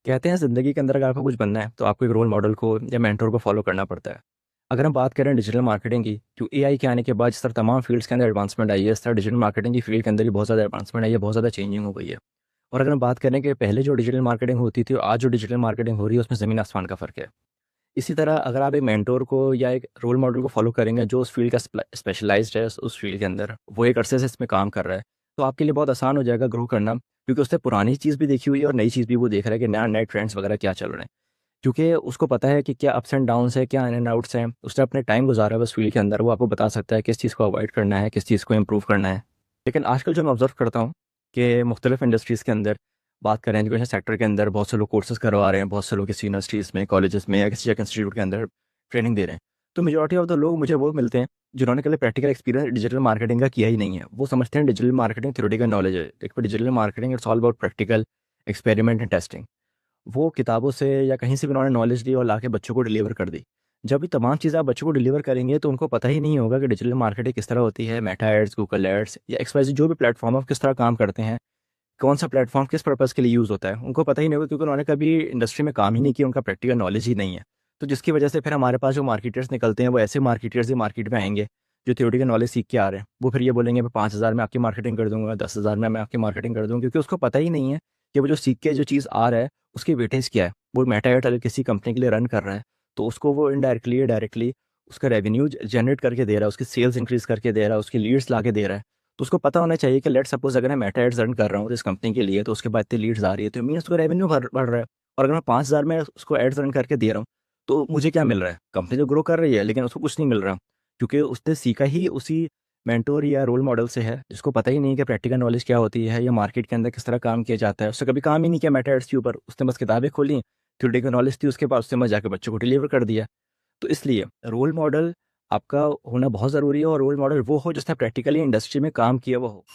कहते हैं ज़िंदगी के अंदर अगर आपको कुछ बनना है तो आपको एक रोल मॉडल को या मेंटर को फॉलो करना पड़ता है। अगर हम बात करें डिजिटल मार्केटिंग की, तो एआई के आने के बाद जिस तरह तमाम फील्ड्स के अंदर एडवांसमेंट आई है, इस तरह डिजिटल मार्केटिंग की फील्ड के अंदर भी बहुत ज़्यादा एडवांसमेंट आई है, बहुत ज़्यादा चेंजिंग हो गई है। और अगर हम बात करें कि पहले जो डिजिटल मार्केटिंग होती थी और आज जो डिजिटल मार्केटिंग हो रही है, उसमें ज़मीन आसमान का फ़र्क है। इसी तरह अगर आप एक मेंटर को या एक रोल मॉडल को फॉलो करेंगे जो उस फील्ड का स्पेशलाइज्ड है, उस फील्ड के अंदर वो एक अरसे से इसमें काम कर रहा है, तो आपके लिए बहुत आसान हो जाएगा ग्रो करना, क्योंकि उसने पुरानी चीज़ भी देखी हुई है और नई चीज़ भी वो देख रहा है कि नया नए ट्रेंड्स वगैरह क्या चल रहे हैं। क्योंकि उसको पता है कि क्या अप्स एंड डाउन्स है, क्या इन एंड आउट्स हैं, उसने अपने टाइम गुजारा है उस फील्ड के अंदर, वो आपको बता सकता है किस चीज़ को अवॉइड करना है, किस चीज़ को इम्प्रूव करना है। लेकिन आजकल जो मैं ऑब्ज़र्व करता हूँ कि मुख्तलिफ़ इंडस्ट्रीज़ के अंदर, बात करें एजुकेशन सेक्टर के अंदर, बहुत से लोग कोर्सेज़ करवा रहे हैं, बहुत से लोग किसी यूनिवर्सिटीज़ में, कॉलेजेस में या किसी एक इंस्टीट्यूट के अंदर ट्रेनिंग दे रहे हैं। तो मेजॉरिटी ऑफ द लोग मुझे वो मिलते हैं जिन्होंने कभी प्रैक्टिकल एक्सपीरियंस डिजिटल मार्केटिंग का किया ही नहीं है। वो समझते हैं डिजिटल मार्केटिंग थ्योरेटिकल नॉलेज है, लेकिन digital marketing it's all about practical experiment and testing. वो किताबों से या कहीं से भी उन्होंने नॉलेज ली और लाके बच्चों को डिलीवर कर दी। जब ये तमाम चीज़ें आप बच्चों को डिलीवर करेंगे तो उनको पता ही नहीं होगा कि डिजिटल मार्केटिंग किस तरह होती है, मेटा एड्स, गूगल एड्स या एक्स-वाई-ज़ेड जो भी प्लेटफ़ॉर्म है वो किस तरह काम करते हैं, कौन-सा प्लेटफ़ॉर्म किस पर्पज़ के लिए यूज़ होता है। उनको पता ही नहीं होगा क्योंकि उन्होंने कभी इंडस्ट्री में काम ही नहीं किया, उनका प्रैक्टिकल नॉलेज ही नहीं है। तो जिसकी वजह से फिर हमारे पास जो मार्केटर्स निकलते हैं वो ऐसे मार्केटर्स ही मार्केट में आएँगे, जो थ्योरेटिकल नॉलेज सीख के आ रहे हैं। वो फिर ये बोलेंगे मैं 5,000 में आपकी मार्केटिंग कर दूँगा, 10,000 में मैं आपकी मार्केटिंग कर दूँगा, क्योंकि उसको पता ही नहीं है कि वो जो सीख के जो चीज़ आ रहा है उसकी वेटेज क्या है। वो मेटा एड अगर किसी कंपनी के लिए रन कर रहा है, तो उसको वो इनडायरेक्टली या डायरेक्टली उसका रेवेन्यू जनरेट करके दे रहा है, उसकी सेल्स इंक्रीज़ करके दे रहा है, उसकी लीड्स लाके दे रहा है। तो उसको पता होना चाहिए कि लेट्स सपोज़ अगर मैं मेटा एड्स रन कर रहा हूँ इस कंपनी के लिए, तो उसके बाद इतनी लीड्स आ रही है, तो मीन्स उसका रेवेन्यू बढ़ रहा है। और अगर मैं 5,000 में उसको एड्स रन करके दे रहा हूँ, तो मुझे क्या मिल रहा है? कंपनी तो ग्रो कर रही है, लेकिन उसको कुछ नहीं मिल रहा, क्योंकि उसने सीखा ही उसी मेंटर या रोल मॉडल से है, जिसको पता ही नहीं कि प्रैक्टिकल नॉलेज क्या होती है या मार्केट के अंदर किस तरह काम किया जाता है। उसने कभी काम ही नहीं किया मेटा एड्स के ऊपर, उसने बस किताबें खोली, थ्योरेटिकल नॉलेज थी उसके पास, उससे बस जाके बच्चों को डिलीवर कर दिया। तो इसलिए रोल मॉडल आपका होना बहुत ज़रूरी है और रोल मॉडल वो हो जिसने प्रैक्टिकली इंडस्ट्री में काम किया हुआ हो।